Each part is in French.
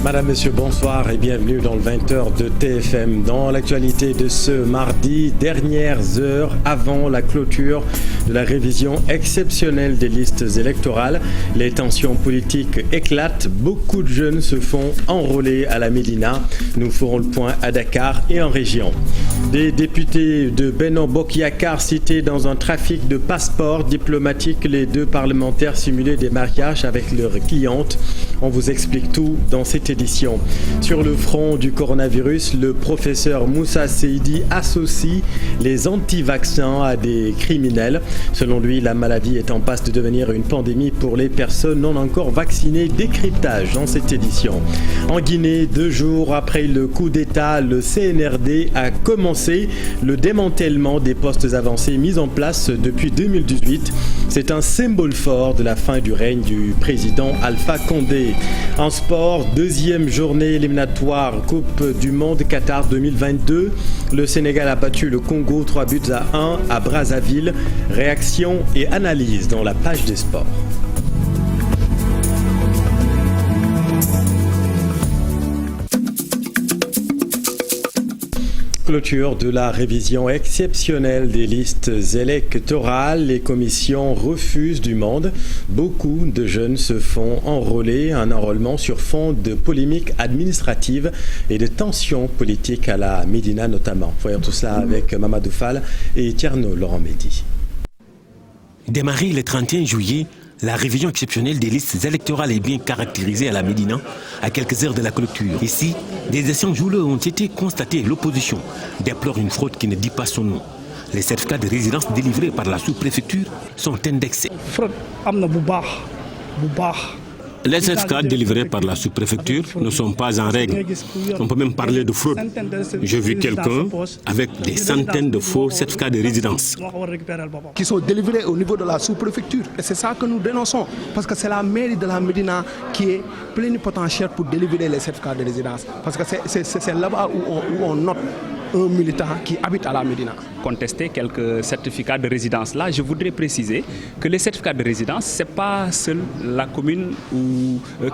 Madame, Monsieur, bonsoir et bienvenue dans le 20h de TFM. Dans l'actualité de ce mardi, dernières heures avant la clôture de la révision exceptionnelle des listes électorales, les tensions politiques éclatent. Beaucoup de jeunes se font enrôler à la Médina. Nous ferons le point à Dakar et en région. Des députés de Benno Bokk Yakaar cités dans un trafic de passeports diplomatiques. Les deux parlementaires simulaient des mariages avec leurs clientes. On vous explique tout dans cette édition. Sur le front du coronavirus, le professeur Moussa Seydi associe les anti-vaccins à des criminels. Selon lui, la maladie est en passe de devenir une pandémie pour les personnes non encore vaccinées. Décryptage dans cette édition. En Guinée, 2 jours après le coup d'État, le CNRD a commencé le démantèlement des postes avancés mis en place depuis 2018. C'est un symbole fort de la fin du règne du président Alpha Condé. En sport, deuxième journée éliminatoire Coupe du Monde Qatar 2022. Le Sénégal a battu le Congo 3-1 à Brazzaville. Réaction et analyse dans la page des sports. Clôture de la révision exceptionnelle des listes électorales. Les commissions refusent du monde. Beaucoup de jeunes se font enrôler. Un enrôlement sur fond de polémiques administratives et de tensions politiques à la Médina notamment. Voyons tout cela avec Mamadou Fall et Tierno Laurent Mehdi. Démarré le 31 juillet, la révision exceptionnelle des listes électorales est bien caractérisée à la Médina, à quelques heures de la clôture. Ici, des échanges houleux ont été constatés. L'opposition déplore une fraude qui ne dit pas son nom. Les certificats de résidence délivrés par la sous-préfecture sont indexés. Les certificats délivrés par la sous-préfecture ne sont pas en règle. On peut même parler de fraude. J'ai vu quelqu'un avec des centaines de faux certificats de résidence. Qui sont délivrés au niveau de la sous-préfecture. Et c'est ça que nous dénonçons. Parce que c'est la mairie de la Médina qui est plénipotentiaire pour délivrer les certificats de résidence. Parce que c'est là-bas où on note un militant qui habite à la Médina. Contester quelques certificats de résidence. Là, je voudrais préciser que les certificats de résidence, ce n'est pas seule la commune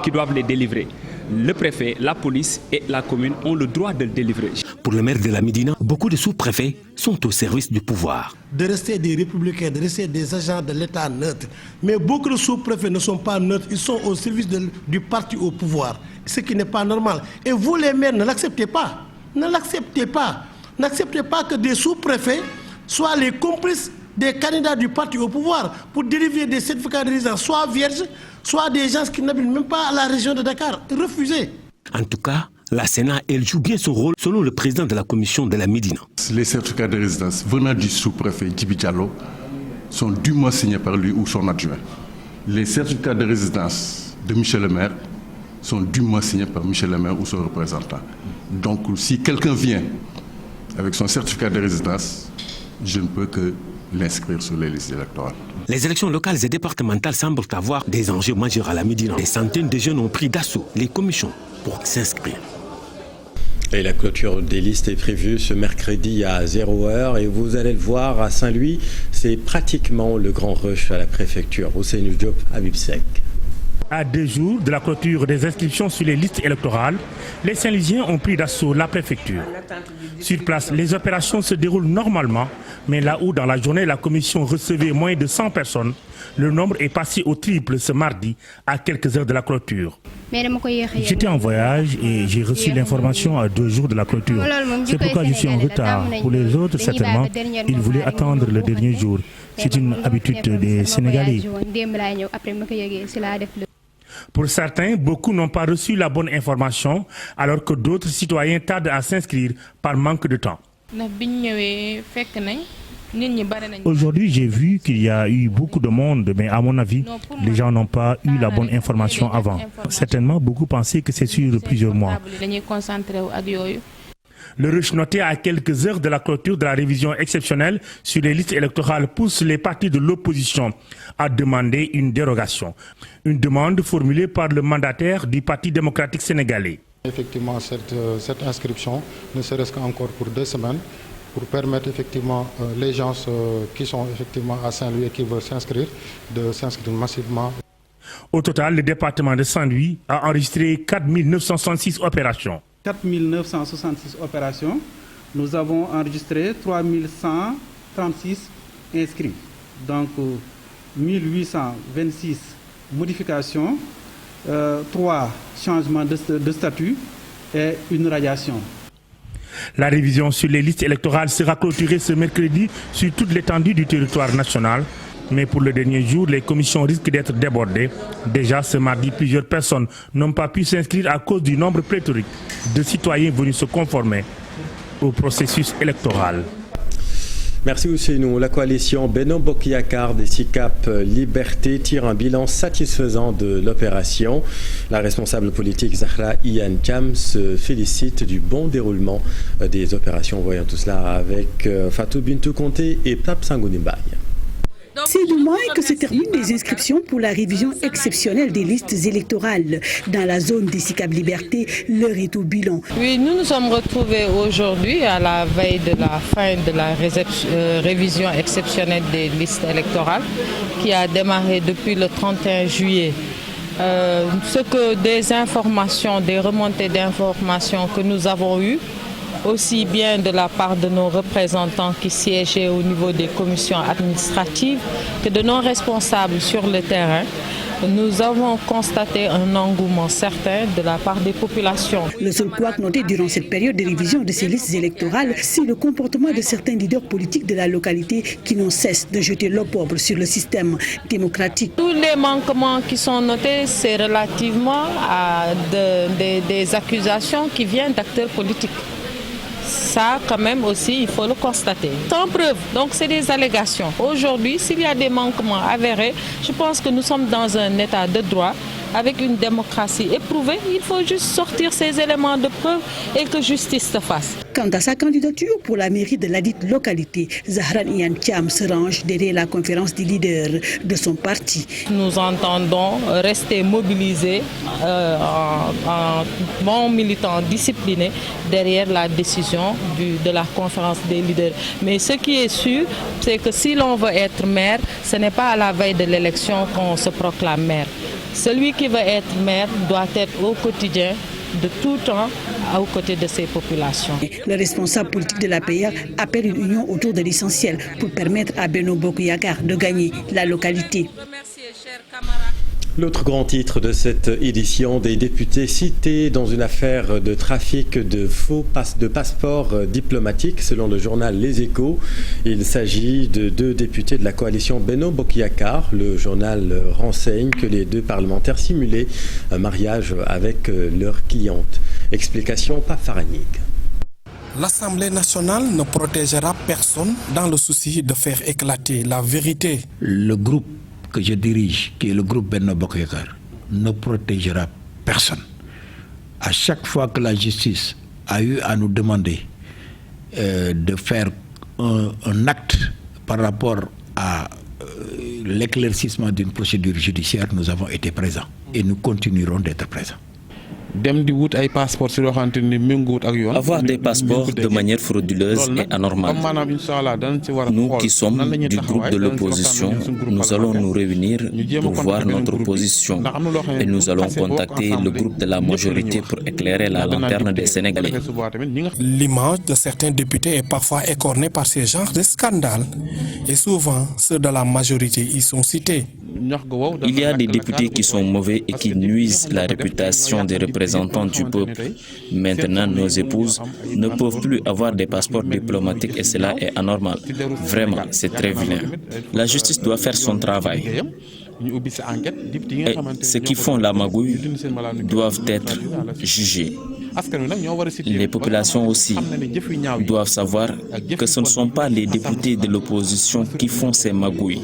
qui doivent les délivrer. Le préfet, la police et la commune ont le droit de le délivrer. Pour le maire de la Médina, beaucoup de sous-préfets sont au service du pouvoir. De rester des républicains, de rester des agents de l'État neutres. Mais beaucoup de sous-préfets ne sont pas neutres, ils sont au service du parti au pouvoir. Ce qui n'est pas normal. Et vous les maires, ne l'acceptez pas. Ne l'acceptez pas. N'acceptez pas que des sous-préfets soient les complices des candidats du parti au pouvoir pour délivrer des certificats de résidence, soit vierges, soit des gens qui n'habitent même pas à la région de Dakar. Refusez. En tout cas, la Sénat, elle joue bien son rôle, selon le président de la commission de la Médina. Les certificats de résidence venant du sous-préfet Djibi Diallo sont dûment signés par lui ou son adjoint. Les certificats de résidence de Michel le maire sont dûment signés par Michel le maire ou son représentant. Donc, si quelqu'un vient avec son certificat de résidence, je ne peux que l'inscrire sur les listes électorales. Les élections locales et départementales semblent avoir des enjeux majeurs à la Médina. Des centaines de jeunes ont pris d'assaut les commissions pour s'inscrire. Et la clôture des listes est prévue ce mercredi à 0h. Et vous allez le voir, à Saint-Louis, c'est pratiquement le grand rush à la préfecture. Ousseynou Diop, Habib Seck. À 2 jours de la clôture des inscriptions sur les listes électorales, les Saint-Louisiens ont pris d'assaut la préfecture. Sur place, les opérations se déroulent normalement, mais là où dans la journée la commission recevait moins de 100 personnes, le nombre est passé au triple ce mardi à quelques heures de la clôture. J'étais en voyage et j'ai reçu l'information à 2 jours de la clôture. C'est pourquoi je suis en retard. Pour les autres, certainement, ils voulaient attendre le dernier jour. C'est une habitude des Sénégalais. Pour certains, beaucoup n'ont pas reçu la bonne information, alors que d'autres citoyens tardent à s'inscrire par manque de temps. Aujourd'hui, j'ai vu qu'il y a eu beaucoup de monde, mais à mon avis, les gens n'ont pas eu la bonne information avant. Certainement, beaucoup pensaient que c'est sur plusieurs mois. Le rush noté à quelques heures de la clôture de la révision exceptionnelle sur les listes électorales pousse les partis de l'opposition à demander une dérogation. Une demande formulée par le mandataire du Parti démocratique sénégalais. Effectivement, cette inscription, ne serait-ce qu'encore pour 2 semaines, pour permettre effectivement les gens qui sont effectivement à Saint-Louis et qui veulent s'inscrire, de s'inscrire massivement. Au total, le département de Saint-Louis a enregistré 4 966 opérations. 4 966 opérations. Nous avons enregistré 3 136 inscrits. Donc 1826 modifications, 3 changements de statut et une radiation. La révision sur les listes électorales sera clôturée ce mercredi sur toute l'étendue du territoire national. Mais pour le dernier jour, les commissions risquent d'être débordées. Déjà ce mardi, plusieurs personnes n'ont pas pu s'inscrire à cause du nombre pléthorique de citoyens venus se conformer au processus électoral. Merci Ousseynou. La coalition Benno Bokk Yakaar des SICAP Liberté tire un bilan satisfaisant de l'opération. La responsable politique Zahra Iyane Thiam se félicite du bon déroulement des opérations. Voyons tout cela avec Fatou Bintou Conté et Pape Sangouni Mbaye. C'est demain que se terminent les inscriptions pour la révision exceptionnelle des listes électorales. Dans la zone des SICAP Liberté, l'heure est au bilan. Oui, nous nous sommes retrouvés aujourd'hui à la veille de la fin de la révision exceptionnelle des listes électorales qui a démarré depuis le 31 juillet. Ce que des informations, des remontées d'informations que nous avons eues, aussi bien de la part de nos représentants qui siégeaient au niveau des commissions administratives que de nos responsables sur le terrain, nous avons constaté un engouement certain de la part des populations. Le seul couac noté durant cette période de révision de ces listes électorales, c'est le comportement de certains leaders politiques de la localité qui n'ont cesse de jeter l'opprobre sur le système démocratique. Tous les manquements qui sont notés, c'est relativement à des accusations qui viennent d'acteurs politiques. Ça, quand même aussi, il faut le constater. Sans preuve, donc c'est des allégations. Aujourd'hui, s'il y a des manquements avérés, je pense que nous sommes dans un état de droit, avec une démocratie éprouvée. Il faut juste sortir ces éléments de preuve et que justice se fasse. Quant à sa candidature pour la mairie de ladite localité, Zahra Iyane Thiam se range derrière la conférence des leaders de son parti. Nous entendons rester mobilisés en bons militants disciplinés derrière la décision de la conférence des leaders. Mais ce qui est sûr, c'est que si l'on veut être maire, ce n'est pas à la veille de l'élection qu'on se proclame maire. Celui qui veut être maire doit être au quotidien, de tout temps, aux côtés de ses populations. Le responsable politique de l'APR appelle une union autour de l'essentiel pour permettre à Benno Bokk Yakaar de gagner la localité. L'autre grand titre de cette édition, des députés cités dans une affaire de trafic de passeports diplomatiques, selon le journal Les Échos. Il s'agit de 2 députés de la coalition Benno Bokk Yakaar. Le journal renseigne que les 2 parlementaires simulaient un mariage avec leur cliente. Explication Pape Faranig. L'Assemblée nationale ne protégera personne dans le souci de faire éclater la vérité. Le groupe que je dirige, qui est le groupe Benno Bokk Yakaar, ne protégera personne. À chaque fois que la justice a eu à nous demander de faire un acte par rapport à l'éclaircissement d'une procédure judiciaire, nous avons été présents et nous continuerons d'être présents. Avoir des passeports de manière frauduleuse et anormale. Nous qui sommes du groupe de l'opposition, nous allons nous réunir pour voir notre position et nous allons contacter le groupe de la majorité pour éclairer la lanterne des Sénégalais. L'image de certains députés est parfois écornée par ces genres de scandales et souvent ceux de la majorité y sont cités. Il y a des députés qui sont mauvais et qui nuisent la réputation des représentants du peuple. Maintenant, nos épouses ne peuvent plus avoir des passeports diplomatiques et cela est anormal. Vraiment, c'est très vilain. La justice doit faire son travail. Et ceux qui font la magouille doivent être jugés. Les populations aussi doivent savoir que ce ne sont pas les députés de l'opposition qui font ces magouilles.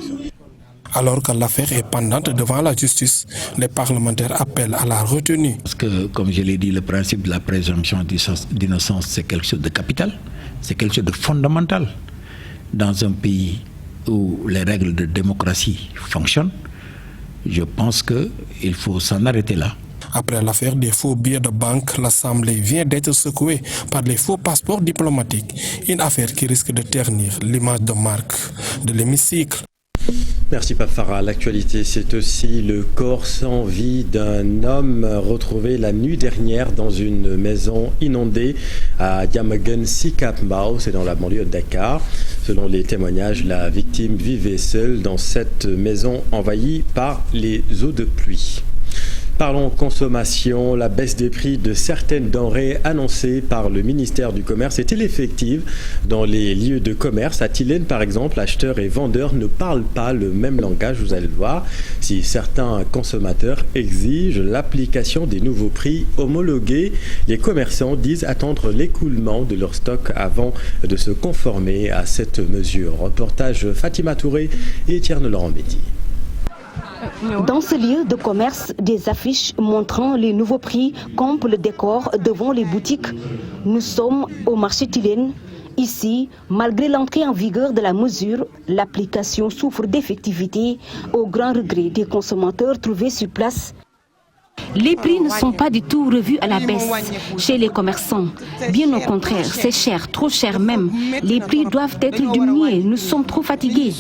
Alors que l'affaire est pendante devant la justice, les parlementaires appellent à la retenue. Parce que, comme je l'ai dit, le principe de la présomption d'innocence, c'est quelque chose de capital, c'est quelque chose de fondamental. Dans un pays où les règles de démocratie fonctionnent, je pense qu'il faut s'en arrêter là. Après l'affaire des faux billets de banque, l'Assemblée vient d'être secouée par les faux passeports diplomatiques. Une affaire qui risque de ternir l'image de marque de l'hémicycle. Merci Pape Farah. L'actualité, c'est aussi le corps sans vie d'un homme retrouvé la nuit dernière dans une maison inondée à Diamaguène Sicap Mbao, c'est dans la banlieue de Dakar. Selon les témoignages, la victime vivait seule dans cette maison envahie par les eaux de pluie. Parlons consommation. La baisse des prix de certaines denrées annoncées par le ministère du Commerce est-elle effective dans les lieux de commerce? À Tilène, par exemple, acheteurs et vendeurs ne parlent pas le même langage, vous allez le voir. Si certains consommateurs exigent l'application des nouveaux prix homologués, les commerçants disent attendre l'écoulement de leur stock avant de se conformer à cette mesure. Reportage Fatima Touré et Étienne Laurent-Bédi. Dans ce lieu de commerce, des affiches montrant les nouveaux prix campent le décor devant les boutiques. Nous sommes au marché Tilène. Ici, malgré l'entrée en vigueur de la mesure, l'application souffre d'effectivité au grand regret des consommateurs trouvés sur place. Les prix ne sont pas du tout revus à la baisse chez les commerçants. Bien au contraire, c'est cher, trop cher même. Les prix doivent être diminués, nous sommes trop fatigués.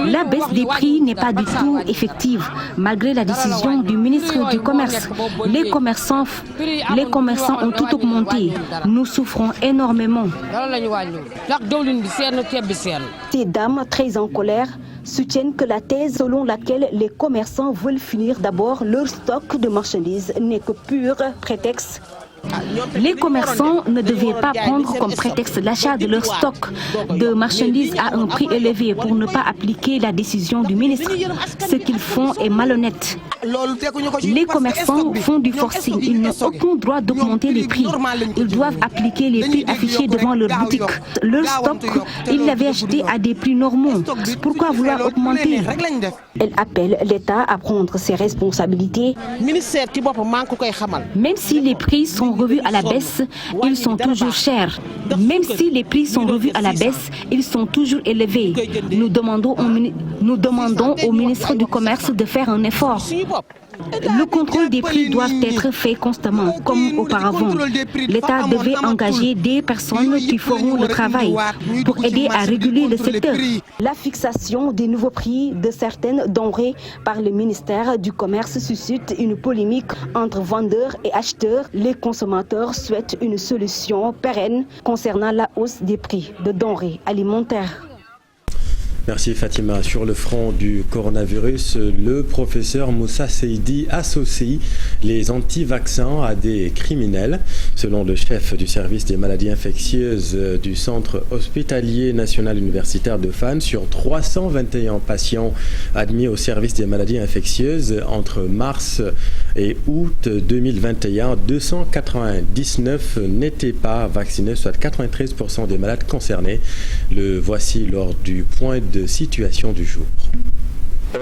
La baisse des prix n'est pas du tout effective, malgré la décision du ministre du Commerce. Les commerçants ont tout augmenté. Nous souffrons énormément. Ces dames, très en colère, soutiennent que la thèse selon laquelle les commerçants veulent finir d'abord leur stock de marchandises n'est que pur prétexte. Les commerçants ne devaient pas prendre comme prétexte l'achat de leur stock de marchandises à un prix élevé pour ne pas appliquer la décision du ministre. Ce qu'ils font est malhonnête. Les commerçants font du forcing. Ils n'ont aucun droit d'augmenter les prix. Ils doivent appliquer les prix affichés devant leur boutique. Leur stock, ils l'avaient acheté à des prix normaux. Pourquoi vouloir augmenter? Elle appelle l'État à prendre ses responsabilités. Même si les prix sont revus à la baisse, ils sont toujours chers. Même si les prix sont revus à la baisse, ils sont toujours élevés. Nous demandons au ministre du Commerce de faire un effort. Le contrôle des prix doit être fait constamment, comme auparavant. L'État devait engager des personnes qui feront le travail pour aider à réguler le secteur. La fixation des nouveaux prix de certaines denrées par le ministère du Commerce suscite une polémique entre vendeurs et acheteurs. Les consommateurs souhaitent une solution pérenne concernant la hausse des prix de denrées alimentaires. Merci Fatima. Sur le front du coronavirus, le professeur Moussa Seydi associe les anti-vaccins à des criminels. Selon le chef du service des maladies infectieuses du centre hospitalier national universitaire de Fann, sur 321 patients admis au service des maladies infectieuses entre mars et août 2021, 299 n'étaient pas vaccinés, soit 93% des malades concernés. Le voici lors du point de situation du jour.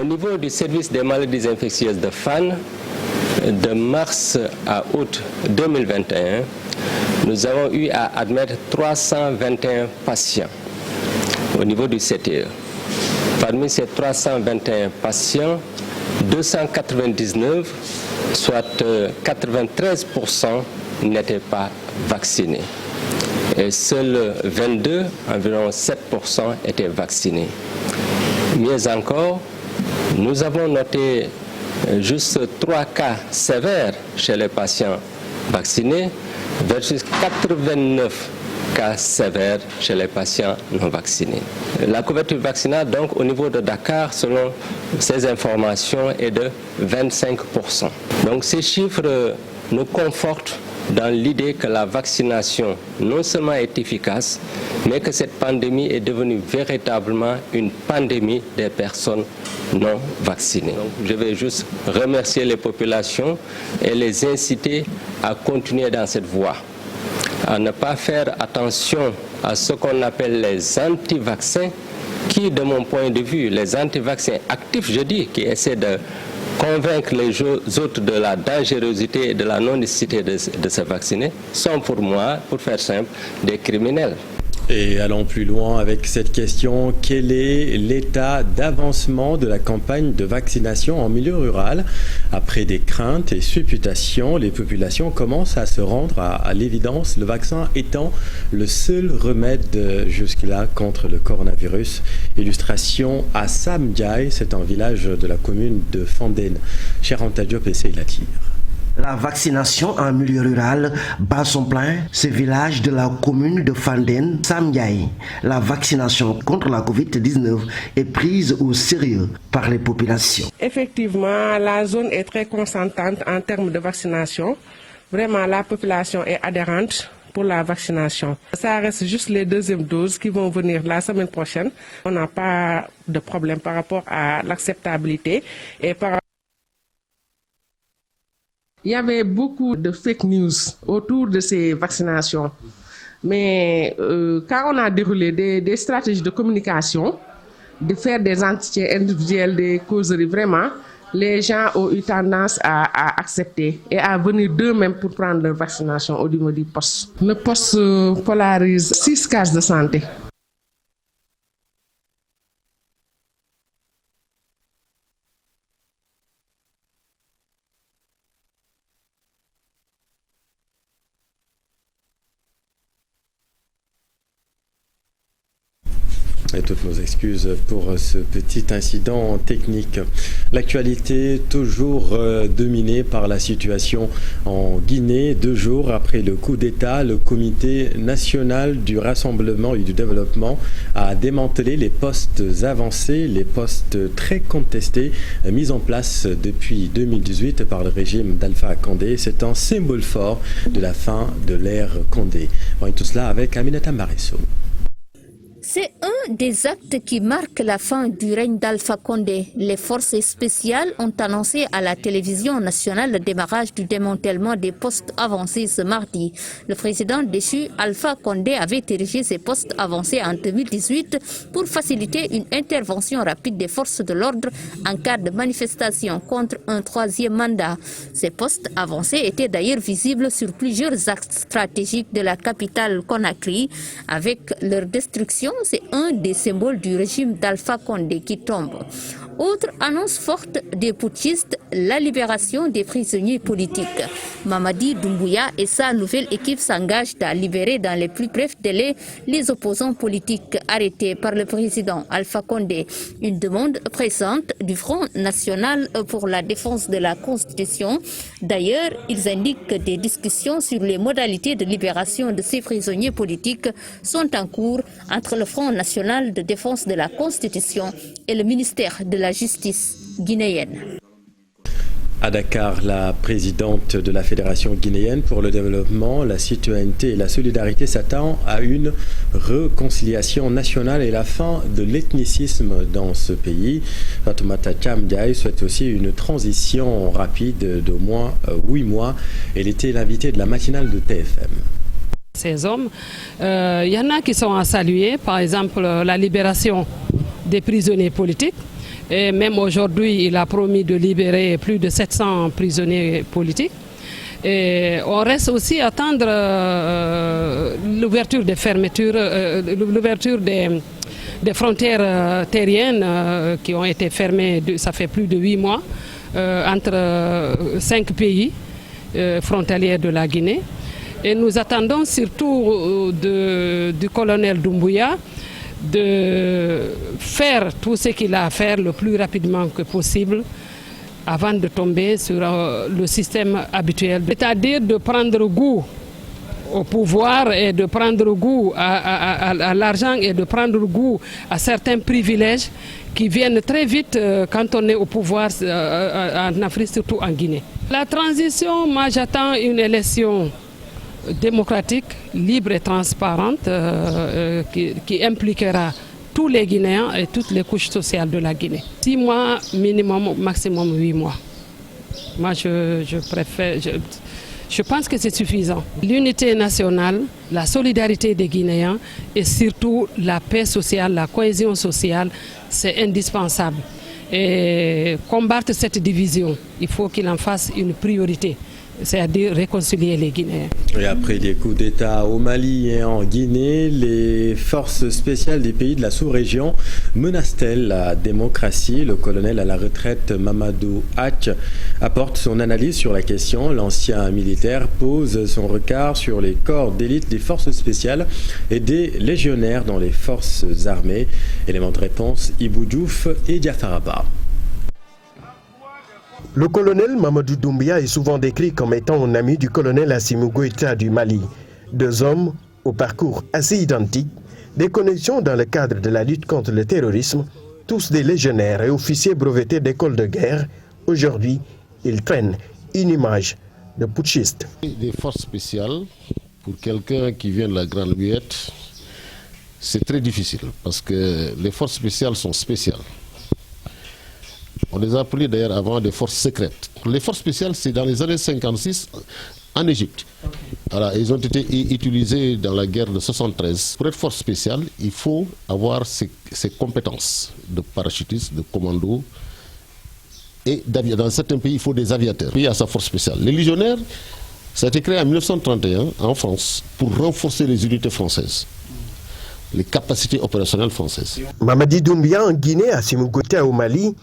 Au niveau du service des maladies infectieuses de Fann, de mars à août 2021, nous avons eu à admettre 321 patients au niveau du CTE. Parmi ces 321 patients, 299, soit 93%, n'étaient pas vaccinés. Et seuls 22, environ 7%, étaient vaccinés. Mieux encore, nous avons noté juste 3 cas sévères chez les patients vaccinés versus 89 cas sévères chez les patients non vaccinés. La couverture vaccinale, donc, au niveau de Dakar, selon ces informations, est de 25%. Donc, ces chiffres nous confortent dans l'idée que la vaccination non seulement est efficace, mais que cette pandémie est devenue véritablement une pandémie des personnes non vaccinées. Donc, je vais juste remercier les populations et les inciter à continuer dans cette voie, à ne pas faire attention à ce qu'on appelle les anti-vaccins, qui, de mon point de vue, les anti-vaccins actifs, je dis, qui essaient de convaincre les autres de la dangerosité et de la non-nécessité de se vacciner, sont pour moi, pour faire simple, des criminels. Et allons plus loin avec cette question, quel est l'état d'avancement de la campagne de vaccination en milieu rural? Après des craintes et supputations, les populations commencent à se rendre à l'évidence, le vaccin étant le seul remède jusque-là contre le coronavirus. Illustration à Samdiaye, c'est un village de la commune de Fandène. Cher Anta Diop et Seylatir. La vaccination en milieu rural bat son plein. Ce village de la commune de Fandène, Samdiaye. La vaccination contre la Covid-19 est prise au sérieux par les populations. Effectivement, la zone est très consentante en termes de vaccination. Vraiment, la population est adhérente pour la vaccination. Ça reste juste les deuxièmes doses qui vont venir la semaine prochaine. On n'a pas de problème par rapport à l'acceptabilité et par. Il y avait beaucoup de fake news autour de ces vaccinations. Mais quand on a déroulé des stratégies de communication, de faire des entretiens individuels, des causeries, vraiment, les gens ont eu tendance à accepter et à venir d'eux-mêmes pour prendre leur vaccination au niveau du poste. Le poste polarise 6 cases de santé. Et toutes nos excuses pour ce petit incident technique. L'actualité toujours dominée par la situation en Guinée. 2 jours après le coup d'État, le Comité national du rassemblement et du développement a démantelé les postes avancés, les postes très contestés mis en place depuis 2018 par le régime d'Alpha Condé. C'est un symbole fort de la fin de l'ère Condé. On voit tout cela avec Aminata Maresso. C'est un des actes qui marque la fin du règne d'Alpha Condé. Les forces spéciales ont annoncé à la télévision nationale le démarrage du démantèlement des postes avancés ce mardi. Le président déchu Alpha Condé avait érigé ces postes avancés en 2018 pour faciliter une intervention rapide des forces de l'ordre en cas de manifestation contre un 3e mandat. Ces postes avancés étaient d'ailleurs visibles sur plusieurs axes stratégiques de la capitale Conakry. Avec leur destruction, c'est un des symboles du régime d'Alpha Condé qui tombe. Autre annonce forte des putschistes, la libération des prisonniers politiques. Mamadi Doumbouya et sa nouvelle équipe s'engagent à libérer dans les plus brefs délais les opposants politiques arrêtés par le président Alpha Condé. Une demande pressante du Front national pour la défense de la Constitution. D'ailleurs, ils indiquent que des discussions sur les modalités de libération de ces prisonniers politiques sont en cours entre le Front national de défense de la Constitution et le ministère de la Justice guinéenne. À Dakar, la présidente de la Fédération guinéenne pour le développement, la citoyenneté et la solidarité s'attend à une réconciliation nationale et la fin de l'ethnicisme dans ce pays. Fatoumata Chamdiaye souhaite aussi une transition rapide d'au moins 8 mois. Elle était l'invitée de la matinale de TFM. Ces hommes, il y en a qui sont à saluer, par exemple la libération des prisonniers politiques. Et même aujourd'hui, il a promis de libérer plus de 700 prisonniers politiques. Et on reste aussi à attendre l'ouverture des fermetures, l'ouverture des frontières terriennes qui ont été fermées, ça fait plus de 8 mois, entre 5 pays frontaliers de la Guinée. Et nous attendons surtout du colonel Doumbouya de faire tout ce qu'il a à faire le plus rapidement que possible avant de tomber sur le système habituel. C'est-à-dire de prendre goût au pouvoir et de prendre goût à l'argent et de prendre goût à certains privilèges qui viennent très vite quand on est au pouvoir en Afrique, surtout en Guinée. La transition, moi j'attends une élection démocratique, libre et transparente qui impliquera tous les Guinéens et toutes les couches sociales de la Guinée. 6 mois minimum, maximum 8 mois. Moi je pense que c'est suffisant. L'unité nationale, la solidarité des Guinéens et surtout la paix sociale, la cohésion sociale, c'est indispensable. Et combattre cette division, il faut qu'il en fasse une priorité. c'est-à-dire réconcilier les Guinéens. Et après des coups d'État au Mali et en Guinée, les forces spéciales des pays de la sous-région menacent-elles la démocratie? Le colonel à la retraite Mamadou Hatch apporte son analyse sur la question. L'ancien militaire pose son regard sur les corps d'élite des forces spéciales et des légionnaires dans les forces armées. Élément de réponse, Ibou Diouf et Diafaraba. Le colonel Mamadou Doumbia est souvent décrit comme étant un ami du colonel Assimi Goïta du Mali. Deux hommes au parcours assez identique, des connexions dans le cadre de la lutte contre le terrorisme, tous des légionnaires et officiers brevetés d'école de guerre. Aujourd'hui, ils traînent une image de putschiste. Des forces spéciales, pour quelqu'un qui vient de la Grande Muette, c'est très difficile parce que les forces spéciales sont spéciales. On les a appelées d'ailleurs avant des forces secrètes. Les forces spéciales, c'est dans les années 56 en Égypte. Voilà, ils ont été utilisés dans la guerre de 73. Pour être force spéciale, il faut avoir ces compétences de parachutiste, de commando. Et dans certains pays, il faut des aviateurs. Il y a sa force spéciale. Les légionnaires, ça a été créé en 1931 en France pour renforcer les unités françaises, les capacités opérationnelles françaises. Mamadi Doumbia en Guinée, Assimi Goïta au Mali,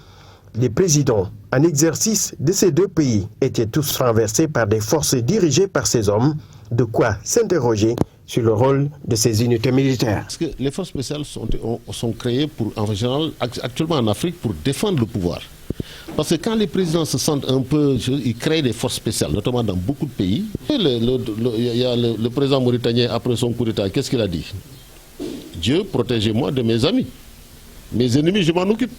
les présidents en exercice de ces deux pays étaient tous renversés par des forces dirigées par ces hommes. De quoi s'interroger sur le rôle de ces unités militaires. Parce que les forces spéciales sont créées en général, actuellement en Afrique, pour défendre le pouvoir. Parce que quand les présidents se sentent un peu, ils créent des forces spéciales, notamment dans beaucoup de pays. Il y a le président mauritanien, après son coup d'État, qu'est-ce qu'il a dit? Dieu, protégez-moi de mes amis. Mes ennemis, je m'en occupe.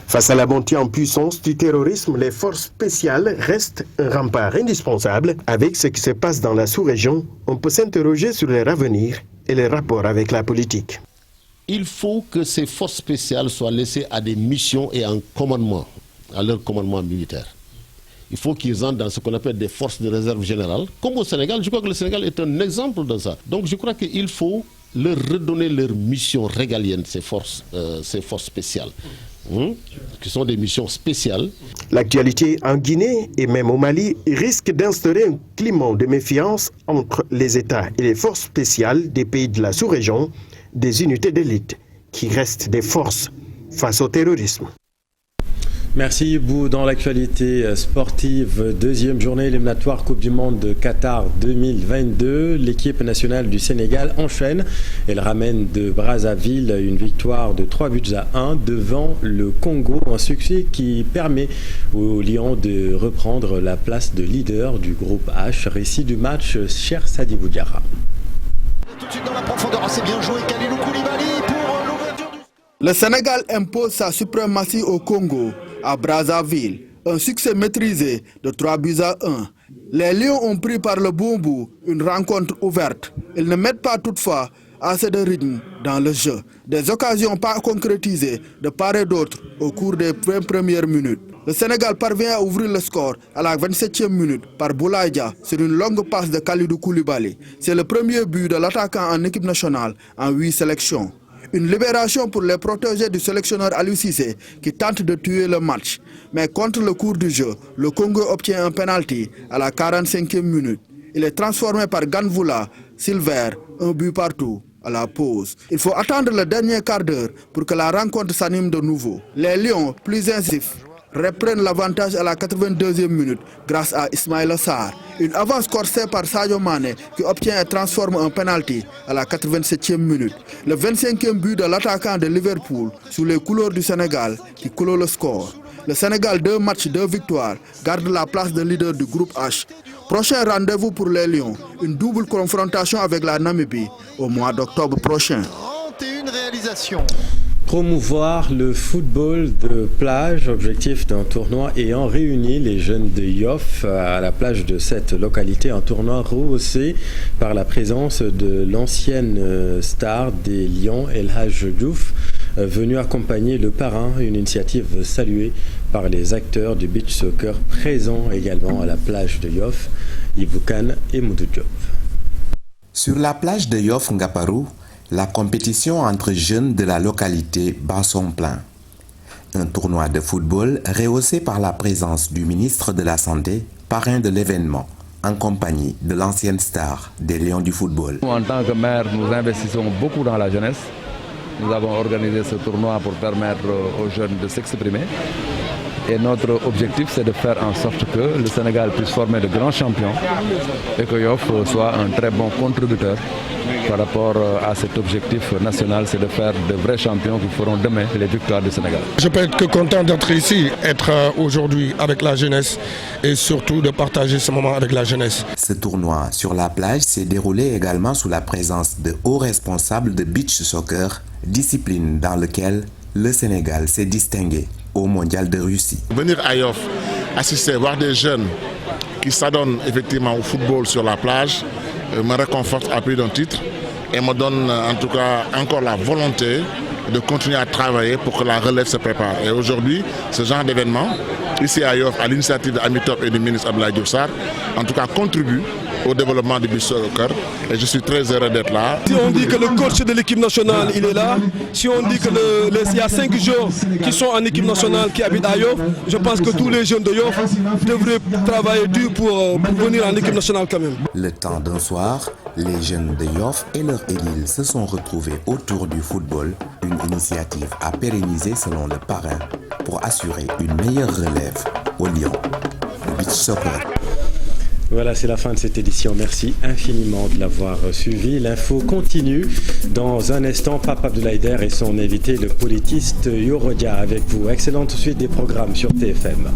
Face à la montée en puissance du terrorisme, les forces spéciales restent un rempart indispensable. Avec ce qui se passe dans la sous-région, on peut s'interroger sur leur avenir et les rapports avec la politique. Il faut que ces forces spéciales soient laissées à des missions et à un commandement, à leur commandement militaire. Il faut qu'ils entrent dans ce qu'on appelle des forces de réserve générale. Comme au Sénégal, je crois que le Sénégal est un exemple de ça. Donc je crois qu'il faut leur redonner leur mission régalienne, ces forces spéciales, qui sont des missions spéciales. L'actualité en Guinée et même au Mali risque d'instaurer un climat de méfiance entre les États et les forces spéciales des pays de la sous-région, des unités d'élite qui restent des forces face au terrorisme. Merci Ibou. Dans l'actualité sportive, deuxième journée éliminatoire Coupe du Monde de Qatar 2022. L'équipe nationale du Sénégal enchaîne. Elle ramène de Brazzaville une victoire de 3-1 devant le Congo. Un succès qui permet aux Lions de reprendre la place de leader du groupe H. Récit du match, cher Sadibou Diarra. Tout de suite dans la profondeur, c'est bien joué. Kalilou Koulibaly pour l'ouverture du... Le Sénégal impose sa suprématie au Congo, à Brazzaville. Un succès maîtrisé de 3-1. Les Lions ont pris par le bon bout une rencontre ouverte. Ils ne mettent pas toutefois assez de rythme dans le jeu. Des occasions pas concrétisées de part et d'autre au cours des 20 premières minutes. Le Sénégal parvient à ouvrir le score à la 27e minute par Boulaïdia sur une longue passe de Kalidou Koulibaly. C'est le premier but de l'attaquant en équipe nationale en 8 sélections. Une libération pour les protégés du sélectionneur Aliou Cissé qui tente de tuer le match. Mais contre le cours du jeu, le Congo obtient un penalty à la 45e minute. Il est transformé par Ganvoula, Silver, un but partout à la pause. Il faut attendre le dernier quart d'heure pour que la rencontre s'anime de nouveau. Les Lions, plus incisifs, reprennent l'avantage à la 82e minute grâce à Ismaïla Sarr. Une avance corsée par Sadio Mané qui obtient et transforme un penalty à la 87e minute. Le 25e but de l'attaquant de Liverpool sous les couleurs du Sénégal qui clôt le score. Le Sénégal, 2 matchs, 2 victoires, garde la place de leader du groupe H. Prochain rendez-vous pour les Lions, une double confrontation avec la Namibie au mois d'octobre prochain. 31 réalisations. Promouvoir le football de plage, objectif d'un tournoi ayant réuni les jeunes de Yoff à la plage de cette localité, un tournoi rehaussé par la présence de l'ancienne star des Lions, El Hadj Diouf, venu accompagner le parrain, une initiative saluée par les acteurs du beach soccer présents également à la plage de Yoff, Iboukan et Moudou Diop. Sur la plage de Yoff-Ngaparou, la compétition entre jeunes de la localité bat son plein. Un tournoi de football rehaussé par la présence du ministre de la Santé, parrain de l'événement, en compagnie de l'ancienne star des Lions du football. Nous, en tant que maire, nous investissons beaucoup dans la jeunesse. Nous avons organisé ce tournoi pour permettre aux jeunes de s'exprimer. Et notre objectif, c'est de faire en sorte que le Sénégal puisse former de grands champions et que Yoff soit un très bon contributeur par rapport à cet objectif national, c'est de faire de vrais champions qui feront demain les victoires du Sénégal. Je peux être que content d'être ici, être aujourd'hui avec la jeunesse et surtout de partager ce moment avec la jeunesse. Ce tournoi sur la plage s'est déroulé également sous la présence de hauts responsables de beach soccer, discipline dans laquelle le Sénégal s'est distingué au Mondial de Russie. Venir à Yoff, assister, voir des jeunes qui s'adonnent effectivement au football sur la plage me réconforte à plus d'un titre et me donne en tout cas encore la volonté de continuer à travailler pour que la relève se prépare. Et aujourd'hui, ce genre d'événement, ici à Yoff, à l'initiative d'Amitop et du ministre Abdoulaye Diouf Sarr, en tout cas contribue au développement du beach soccer et je suis très heureux d'être là. Si on dit que le coach de l'équipe nationale il est là, si on dit qu'il y a 5 joueurs qui sont en équipe nationale qui habitent à Yoff, je pense que tous les jeunes de Yoff devraient travailler dur pour venir en équipe nationale quand même. Le temps d'un soir, les jeunes de Yoff et leur édile se sont retrouvés autour du football, une initiative à pérenniser selon le parrain pour assurer une meilleure relève au Lions du beach soccer. Voilà, c'est la fin de cette édition. Merci infiniment de l'avoir suivi. L'info continue. Dans un instant, Pape Abdoulaye Der et son invité, le politiste Yoro Dia, avec vous. Excellente suite des programmes sur TFM.